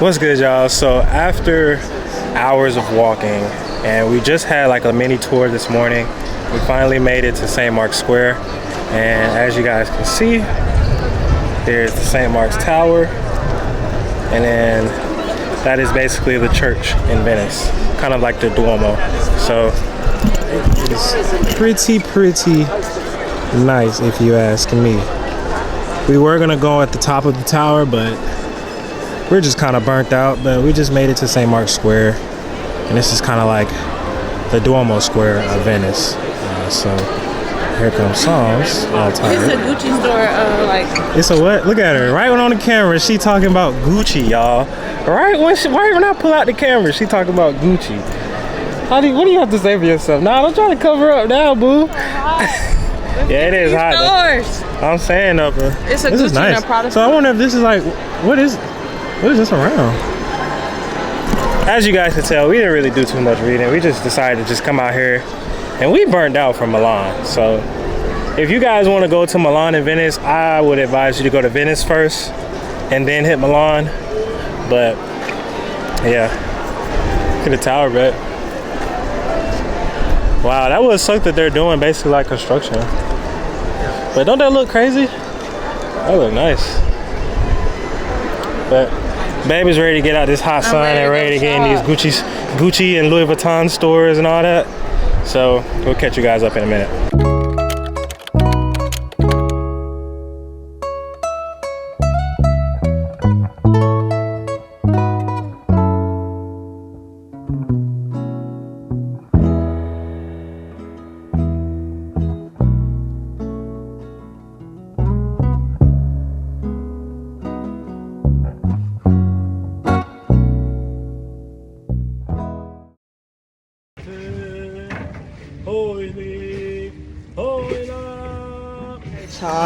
What's good, y'all? So after hours of walking, and we just had like a mini tour this morning, we finally made it to St. Mark's Square. And as you guys can see, there's the St. Mark's Tower, and then that is basically the church in Venice, kind of like the Duomo. So it's pretty nice if you ask me. We were gonna go at the top of the tower, but we're just kind of burnt out. But we just made it to St. Mark's Square, and this is kind of like the Duomo Square of Venice. So here comes Psalms, all tired. It's a Gucci store, like. It's a what? Look at her, right on the camera. She talking about Gucci, y'all. Right when I pull out the camera, she talking about Gucci. What do you have to say for yourself? Nah, don't try to cover up now, boo. Yeah, it is hot. I'm saying though, bro. It's a this Gucci is nice. and a Prada. So I wonder if this is like, what is this around? As you guys can tell, we didn't really do too much reading. We just decided to just come out here, and we burned out from Milan. So if you guys want to go to Milan and Venice, I would advise you to go to Venice first and then hit Milan. But yeah, look at the tower, bro. Wow, that would suck that they're doing basically like construction. But don't that look crazy? That look nice. But baby's ready to get out this hot sun and ready to get in these Gucci and Louis Vuitton stores and all that. So we'll catch you guys up in a minute.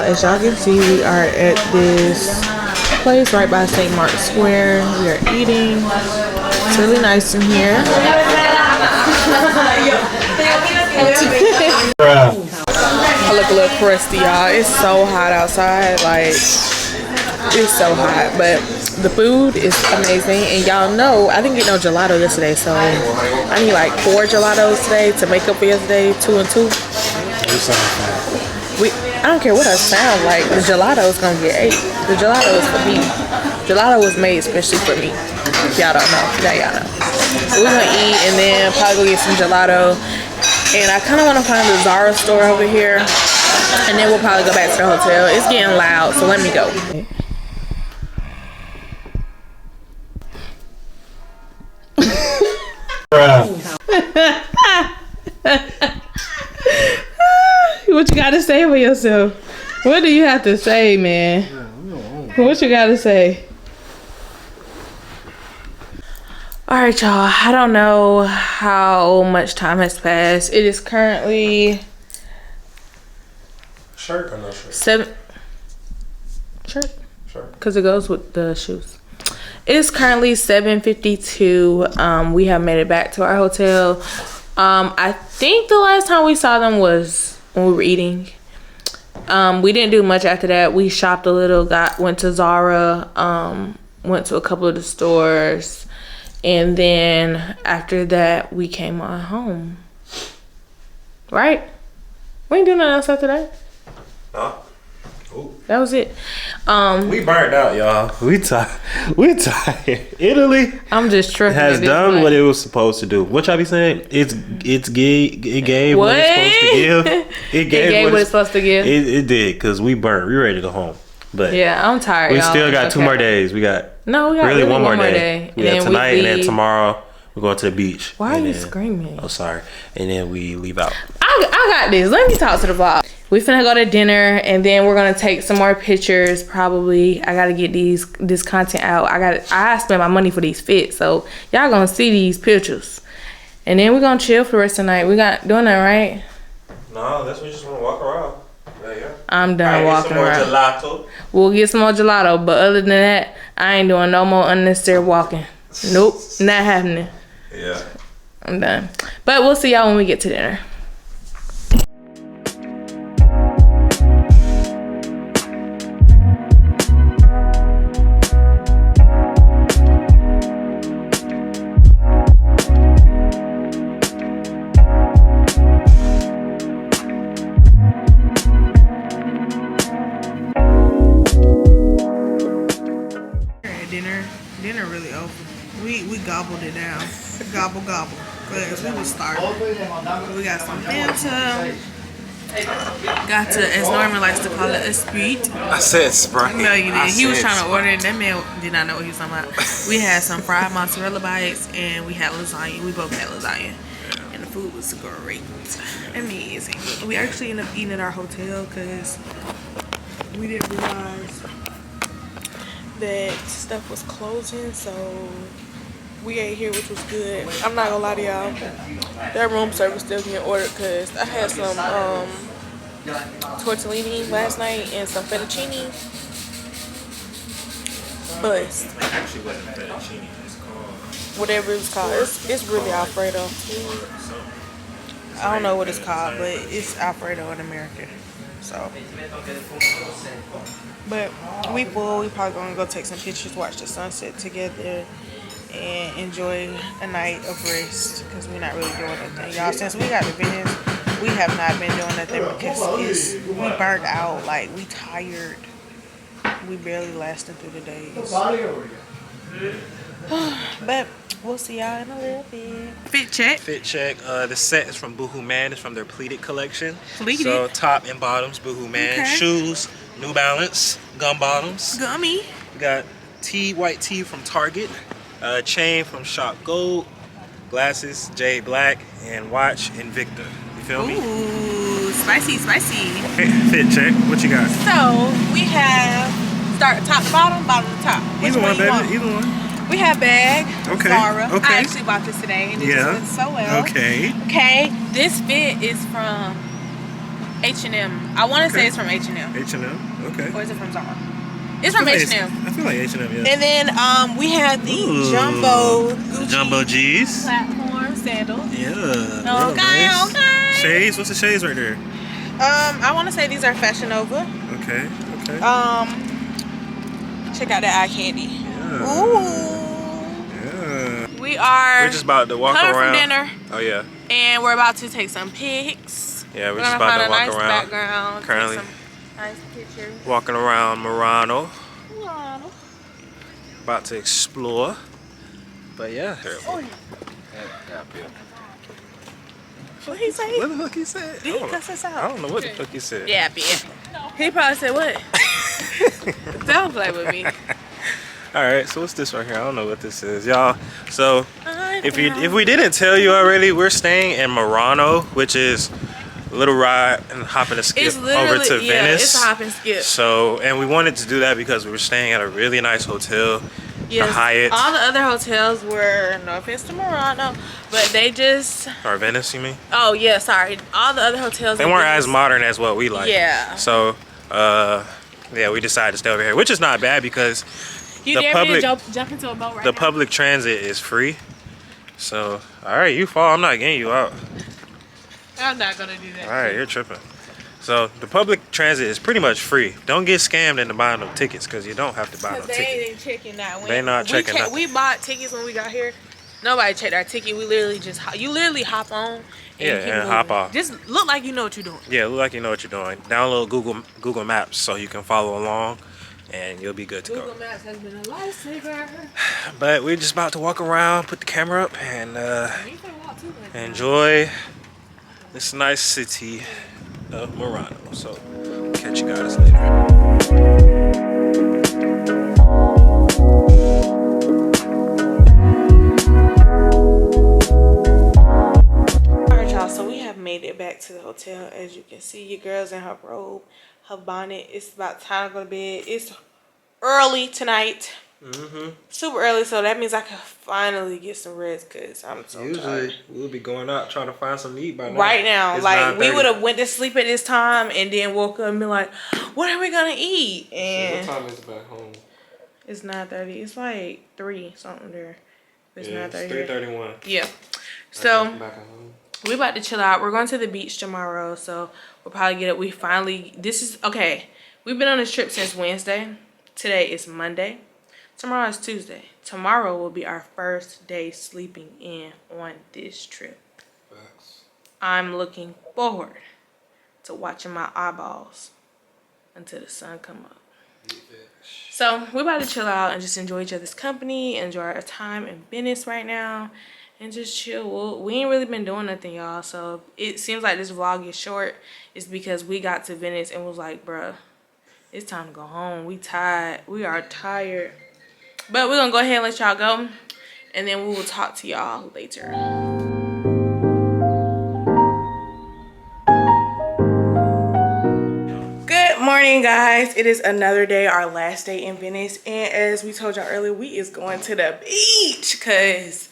As y'all can see, we are at this place right by St. Mark's Square. We are eating. It's really nice in here. I look a little crusty, y'all. It's so hot outside. Like, it's so hot. But the food is amazing. And y'all know, I didn't get no gelato yesterday. So I need like 4 gelatos today to make up for yesterday. 2 and 2. I don't care what I sound like. The gelato is gonna get 8. The gelato is for me. Gelato was made especially for me. If y'all don't know, now y'all know. So we're gonna eat and then probably go get some gelato. And I kind of want to find the Zara store over here. And then we'll probably go back to the hotel. It's getting loud, so let me go. What you gotta say for yourself? What do you have to say, man? What you gotta say? Alright, y'all. I don't know how much time has passed. It is currently... Shirt or no shirt? 7... Shirt? Shirt. Because it goes with the shoes. It is currently 7:52. We have made it back to our hotel. I think the last time we saw them was when we were eating. We didn't do much after that. We shopped a little, went to Zara, went to a couple of the stores, and then after that we came on home. Right? We ain't doing nothing else after that. Huh? Ooh. That was it. We burned out, y'all. We tired. Italy. I'm just tripping. Has done what it was supposed to do. What y'all be saying? It gave what it's supposed to give. It gave what it's supposed to give. It did, because we burnt. We ready to go home. But yeah, I'm tired. We still got 2 more days. We got really one more day. We got tonight and then tomorrow. We're going to the beach. Why are you screaming? Oh, sorry. And then we leave out. I got this. Let me talk to the vlog. We finna go to dinner and then we're gonna take some more pictures. Probably I gotta get this content out. I spent my money for these fits, so y'all gonna see these pictures. And then we're gonna chill for the rest of the night. We got doing that, right? No, that's we just wanna walk around. Yeah. I'm done walking around. Gelato. We'll get some more gelato, but other than that, I ain't doing no more unnecessary walking. Nope, not happening. Yeah. I'm done. But we'll see y'all when we get to dinner. We gobbled it down. Gobble gobble. Because we was starving. We got some Fanta. Got to, as Norman likes to call it, a Sprite. I said Sprite. No, you did. He was trying to order it. That man did not know what he was talking about. We had some fried mozzarella bites and we had lasagna. We both had lasagna. And the food was great. Amazing. We actually ended up eating at our hotel because we didn't realize that stuff was closing. So we ate here, which was good. I'm not gonna lie to y'all. That room service still getting ordered because I had some tortellini last night and some fettuccine. Bust. Actually, wasn't fettuccine. It's called Whatever it's called. It's really Alfredo. I don't know what it's called, but it's Alfredo in America. So, but we full. We probably gonna go take some pictures, watch the sunset together, and enjoy a night of rest because we're not really doing anything, y'all. Since we got to Venice, we have not been doing nothing because we burnt out. Like, we tired. We barely lasted through the days. But we'll see y'all in a little bit. Fit check. Fit check. The set is from Boohoo Man. It's from their pleated collection. Pleated. So top and bottoms, Boohoo Man. Okay. Shoes, New Balance, gum bottoms. Gummy. We got white tee from Target. Chain from Shop Gold. Glasses, J Black, and watch Invicta. You feel me? Ooh, spicy, spicy. Fit check. What you got? So we have start top to bottom, bottom to top. Which Either one, you baby. want? Either one. We have bag. Okay. Zara. Okay. I actually bought this today and it just fits so well. Okay. Okay. This fit is from H&M. I want to say it's from H&M. H&M. Okay. Or is it from Zara? It's from H&M. I feel like H&M, yeah. And then we have the jumbo Gucci Jumbo G's. platform sandals. Yeah. Okay, nice. okay. Shades? What's the shades right there? I want to say these are Fashion Nova. Okay. Okay. Check out that eye candy. Yeah. Ooh. Yeah. We're just about to walk coming around. from dinner. Oh yeah. And we're about to take some pics. Yeah, we're We're just gonna about find to a walk nice around. background. Currently Take some nice pictures. walking around Murano. Murano. About to explore. But yeah. Oh, what he say? What the fuck he said? Did he cuss us I out? don't know what the fuck he said. Yeah, bitch. He probably said what? Don't play with me. Alright, so what's this right here? I don't know what this is. Y'all, so if we didn't tell you already, we're staying in Murano, which is a little ride and hop and a skip over to Venice. It's a hop and skip. So, and we wanted to do that because we were staying at a really nice hotel. Yes, the Hyatt. all the other hotels were, no offense to Murano, but they just... Or Venice, you mean? Oh, yeah, sorry. All the other hotels... They weren't as modern as what we like. Yeah. So, yeah, we decided to stay over here, which is not bad because you dare me to jump into a boat right the now? public transit is free. So, all right, you fall. I'm not getting you out. I'm not going to do that. All right, you're tripping. So, the public transit is pretty much free. Don't get scammed into buying no tickets because you don't have to buy no ticket. They ain't checking that. They not checking that. We bought tickets when we got here. Nobody checked our ticket. We literally just you literally hop on and hop off. Just look like you know what you're doing. Yeah, look like you know what you're doing. Download Google Maps so you can follow along and you'll be good to go. Google Maps has been a lifesaver. But we're just about to walk around, put the camera up, and enjoy this nice city of Murano. So, catch you guys later. So we have made it back to the hotel. As you can see, your girl's in her robe, her bonnet. It's about time to go to bed. It's early tonight. Super early, so that means I can finally get some rest because I'm so tired. We'll be going out trying to find something to eat by now. Right now, it's like 9:30. we would have went to sleep at this time and then woke up and be like, what are we gonna eat? And what time is it back home? it's 9:30. It's like 3 something there. It's 9:30. 3:31. Yeah. So Back at home. we about to chill out. We're going to the beach tomorrow, so we'll probably get up. We finally, we've been on this trip since Wednesday. Today is Monday. Tomorrow is Tuesday. Tomorrow will be our first day sleeping in on this trip. Facts. I'm looking forward to watching my eyeballs until the sun come up. So we're about to chill out and just enjoy each other's company, enjoy our time in Venice right now, and just chill. We ain't really been doing nothing, y'all. So it seems like this vlog is short. It's because we got to Venice and was like, bruh, it's time to go home. We tired. We are tired. But we're gonna go ahead and let y'all go, and then we will talk to y'all later. Good morning, guys. It is another day, our last day in Venice, and as we told y'all earlier, we is going to the beach because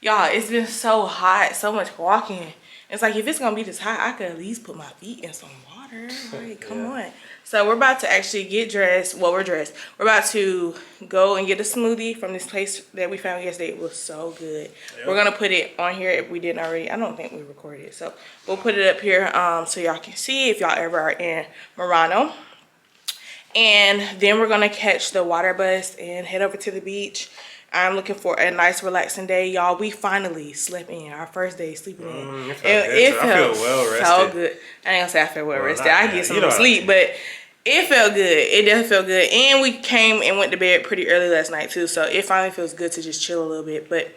y'all, it's been so hot, so much walking. It's like, if it's gonna be this hot, I could at least put my feet in some water. Like, come on. So we're about to actually get dressed. Well, we're dressed. We're about to go and get a smoothie from this place that we found yesterday. It was so good. Yep. We're gonna put it on here if we didn't already. I don't think we recorded it, so we'll put it up here so y'all can see if y'all ever are in Murano. And then we're gonna catch the water bus and head over to the beach. I'm looking for a nice relaxing day, y'all. We finally slept in our first day sleeping in. It felt I feel well rested. So good. I ain't gonna say I feel well rested. I get some sleep, but it felt good. It definitely felt good. And we came and went to bed pretty early last night too, so it finally feels good to just chill a little bit. But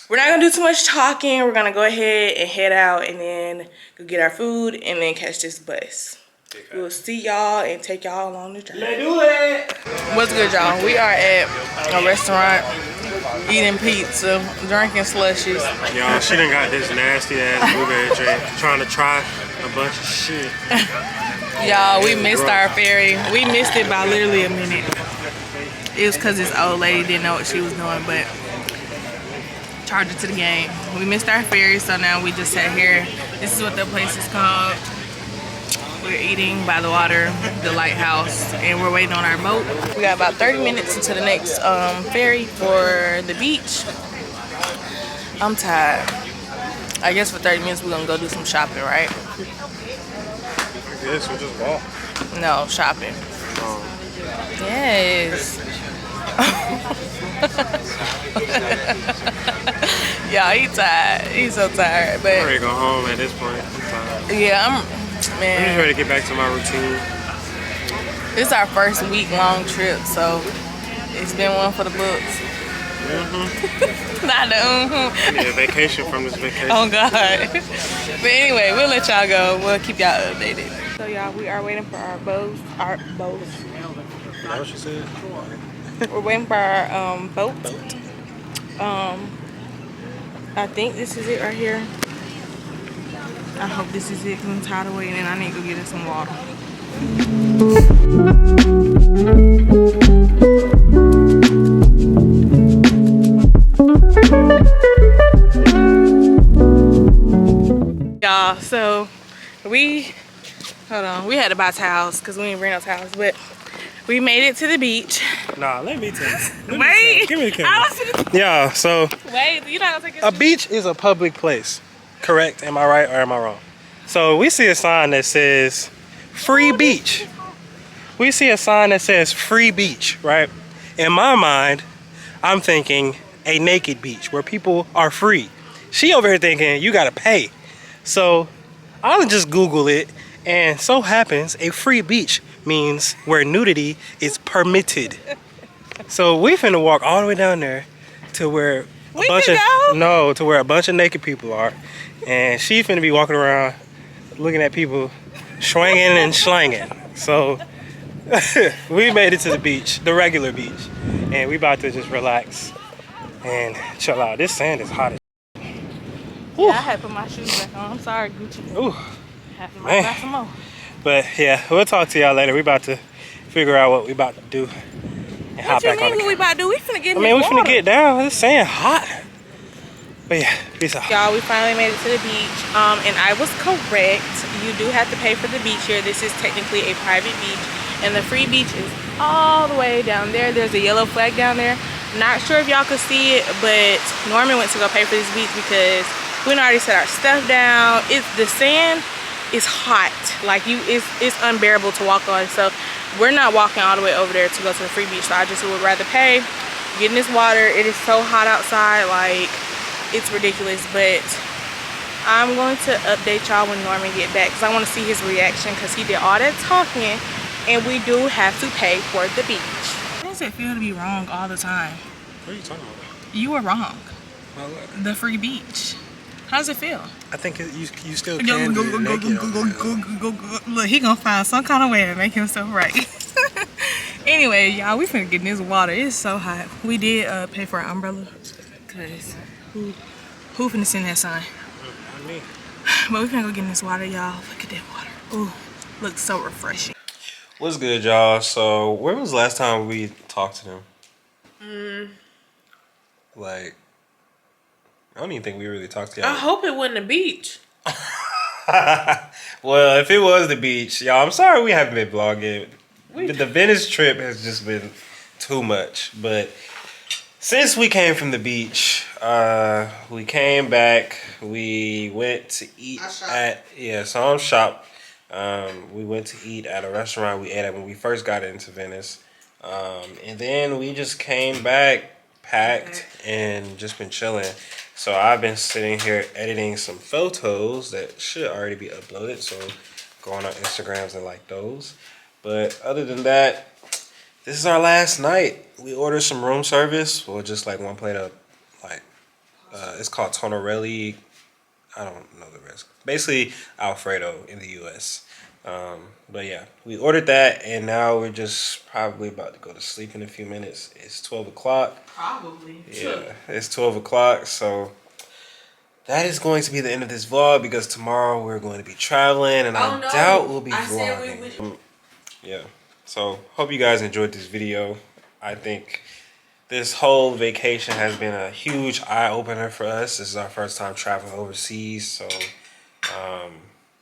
we're not gonna do too much talking. We're gonna go ahead and head out and then go get our food and then catch this bus. We'll see y'all and take y'all along the journey. Let's do it. What's good, y'all? We are at a restaurant eating pizza, drinking slushies. Y'all, she done got this nasty ass blueberry drink, trying to try a bunch of shit. Y'all, we missed our ferry. We missed it by literally a minute. It was because this old lady didn't know what she was doing, but charged it to the game. We missed our ferry, so now we just sat here. This is what the place is called. We're eating by the water, the lighthouse, and we're waiting on our boat. We got about 30 minutes until the next ferry for the beach. I'm tired. I guess for 30 minutes we're gonna go do some shopping, right? I guess we'll just walk. No, shopping. Yes. Y'all, he tired. He's so tired. But I'm ready to go home at this point. I'm tired. Yeah, man. I'm just ready to get back to my routine. This is our first week-long trip, so it's been one for the books. Not the I need a vacation from this vacation. Oh God. But anyway, we'll let y'all go. We'll keep y'all updated. So y'all, we are waiting for our boats. Our boats. Is that what she said? We're waiting for our boat. I think this is it right here. I hope this is it because I'm tired of waiting and I need to go get us some water. Y'all, so we had to buy towels because we didn't bring no towels, but we made it to the beach. Nah, let me tell you. Wait. Give me the camera. Yeah, so. Wait, you're not gonna take a beach is a public place. Correct? Am I right or am I wrong? So we see a sign that says free beach. We see a sign that says free beach, right? In my mind, I'm thinking a naked beach where people are free. She over here thinking you gotta pay. So I'll just Google it, and so happens a free beach means where nudity is permitted. So we finna walk all the way down there to where to where a bunch of naked people are, and she finna be walking around looking at people swinging and slanging. So we made it to the beach, the regular beach, and we about to just relax and chill out. This sand is hot as yeah, I had to put my shoes back on. I'm sorry, Gucci. Ooh, I have to buy some more. But yeah, we'll talk to y'all later. We about to figure out what we about to do and hop back on the camera. What we about to do? We finna get in we finna get down. It's sand hot. But yeah, peace out. Y'all, we finally made it to the beach. And I was correct. You do have to pay for the beach here. This is technically a private beach. And the free beach is all the way down there. There's a yellow flag down there. Not sure if y'all could see it, but Norman went to go pay for this beach because we already set our stuff down. The sand is hot. Like it's unbearable to walk on. So we're not walking all the way over there to go to the free beach. So I just would rather pay, get in this water. It is so hot outside, like it's ridiculous. But I'm going to update y'all when Norman get back because I want to see his reaction because he did all that talking And we do have to pay for the beach. How does it feel to be wrong all the time? What are you talking about? You were wrong. Well, look. The free beach. How does it feel? I think you still can do it naked. Look, he gonna find some kind of way to make himself right. Anyway, y'all, we finna get in this water. It's so hot. We did pay for an umbrella. Cause who finna send that sign? Not me. But we finna go get in this water, y'all. Look at that water. Ooh, looks so refreshing. What's good, y'all? So, when was the last time we talked to them? Like, I don't even think we really talked to y'all. I hope it wasn't the beach. Well, if it was the beach, y'all, I'm sorry we haven't been vlogging. The Venice trip has just been too much. But since we came from the beach, we came back. We went to eat at some shop. We went to eat at a restaurant we ate at when we first got into Venice. And then we just came back, packed, and just been chilling. So I've been sitting here editing some photos that should already be uploaded. So go on our Instagrams and like those. But other than that, this is our last night. We ordered some room service, or just like one plate of like, it's called Tonarelli. I don't know the rest. Basically Alfredo in the US. But yeah, we ordered that, and now we're just probably about to go to sleep in a few minutes. It's 12 o'clock. Probably. Yeah, it's 12 o'clock. So that is going to be the end of this vlog, because tomorrow we're going to be traveling, and I doubt we'll be vlogging. Yeah. So hope you guys enjoyed this video. I think this whole vacation has been a huge eye-opener for us. This is our first time traveling overseas, so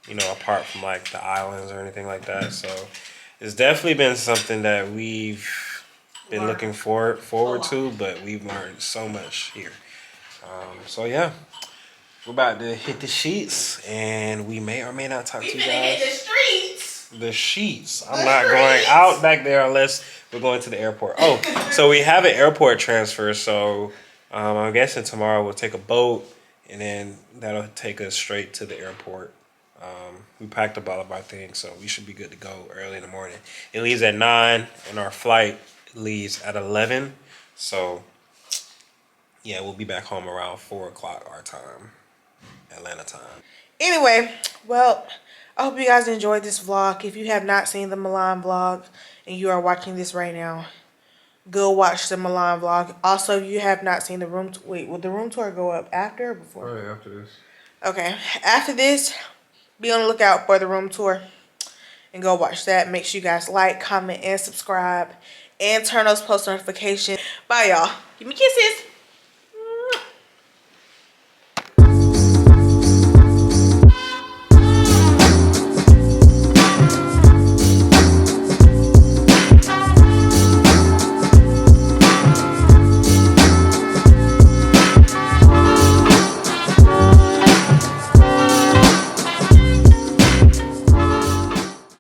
you know, apart from like the islands or anything like that. So it's definitely been something that we've been looking forward to, but we've learned so much here. So yeah, we're about to hit the sheets, and we may or may not talk to you guys. Hit the streets. The sheets. I'm not going out back there unless we're going to the airport. Oh, so we have an airport transfer. So I'm guessing tomorrow we'll take a boat, and then that'll take us straight to the airport. We packed up all of our things, so we should be good to go early in the morning. It leaves at 9, and our flight leaves at 11. So yeah, we'll be back home around 4 o'clock our time, Atlanta time. Anyway, well, I hope you guys enjoyed this vlog. If you have not seen the Milan vlog and you are watching this right now, go watch the Milan vlog. Also, if you have not seen the room... Wait, will the room tour go up after or before? Right after this. Okay. After this, be on the lookout for the room tour. And go watch that. Make sure you guys like, comment, and subscribe. And turn those post notifications. Bye, y'all. Give me kisses.